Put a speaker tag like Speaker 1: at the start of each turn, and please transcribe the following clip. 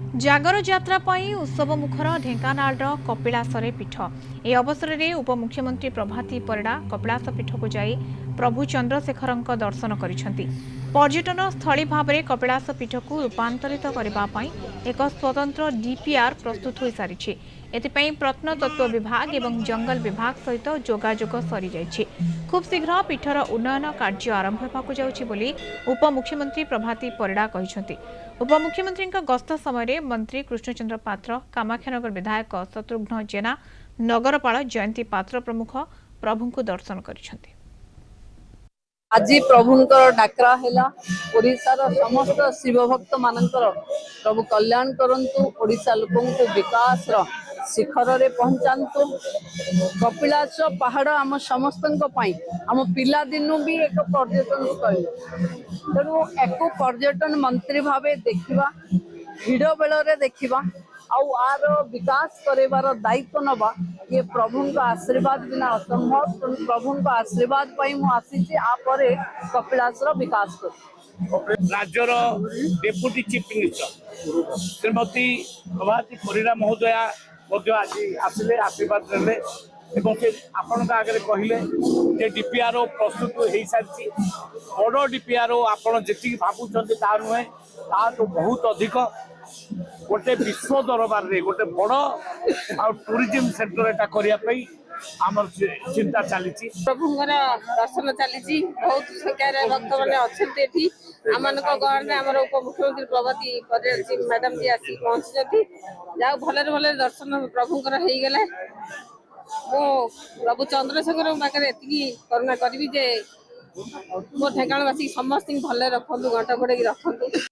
Speaker 1: ଜାଗର ଯାତ୍ରା ପାଇଁ ଉତ୍ସବ ମୁଖର ଢେଙ୍କାନାଳର କପିଳାସରେ ପୀଠ। ଏହି ଅବସରରେ ଉପମୁଖ୍ୟମନ୍ତ୍ରୀ ପ୍ରଭାତୀ ପରିଡ଼ା କପିଳାସ ପୀଠକୁ ଯାଇ ପ୍ରଭୁ ଚନ୍ଦ୍ରଶେଖରଙ୍କ ଦର୍ଶନ କରିଛନ୍ତି। ପର୍ଯ୍ୟଟନ ସ୍ଥଳୀ ଭାବରେ କପିଳାସ ପୀଠକୁ ରୂପାନ୍ତରିତ କରିବା ପାଇଁ ଏକ ସ୍ୱତନ୍ତ୍ର ଡିପିଆର୍ ପ୍ରସ୍ତୁତ ହୋଇସାରିଛି। ଏଥିପାଇଁ ପ୍ରତ୍ନତତ୍ତ୍ୱ ବିଭାଗ ଏବଂ ଜଙ୍ଗଲ ବିଭାଗ ସହିତ ଯୋଗାଯୋଗ ସରିଯାଇଛି। ଖୁବ୍ ଶୀଘ୍ର ପୀଠର ଉନ୍ନୟନ କାର୍ଯ୍ୟ ଆରମ୍ଭ ହେବାକୁ ଯାଉଛି ବୋଲି ଉପମୁଖ୍ୟମନ୍ତ୍ରୀ ପ୍ରଭାତୀ ପରିଡ଼ା କହିଛନ୍ତି। उपमुख्यमंत्री गस्त समय मंत्री कृष्णचंद्र पात्र, कामाख्यानगर विधायक शत्रुघ्न जेना, नगरपाल जयंती पात्र प्रमुख प्रभु को दर्शन करिसेंति।
Speaker 2: आज प्रभुंकर डाकरा है ओडिशार समस्त शिव भक्त मानकर प्रभु कल्याण करंतु ओडिशा लोकों को विकास शिखर रे पहुंचातु। कपिलास पहाड़ आम समस्त आम पिला दिनू भी एक पर्यटन स्थल, तेणु एक पर्यटन मंत्री भावे देखा भिड़ बेल देखा आर विकास करार दायित्व नवा ये प्रभु आशीर्वाद बिना असंभव। प्रभु आशीर्वाद आसी कपिलास विकास कर
Speaker 3: राज्यर डेप्यूटी चीफ मिनिस्टर श्रीमती प्रभाती परिड़ा महोदया आज आसिले आशीर्वाद ने आपण आगे कहले डीपीआर प्रस्तुत हो सारी बड़ डीपीआर आपड़ जी भावुं ता नुहे ता तो बहुत अधिक गोटे विश्व दरबार रे गोटे बड़ टूरिज्म सेक्टर एटा करने आमर चिंता चली
Speaker 4: प्रभुंर दर्शन चली बहुत संख्यार भक्त मैंने अच्छा आम गहर आम उपमुख्यमंत्री प्रभाती परिड़ा मैडम जी आसी पहुंची जा भले भले दर्शन प्रभुंर हो गले। मो प्रभु चंद्रशेखर पाखे करुणा करी जे मो ढेंकाणवासी समस्त भले रखु घंटा घोड़े रखु।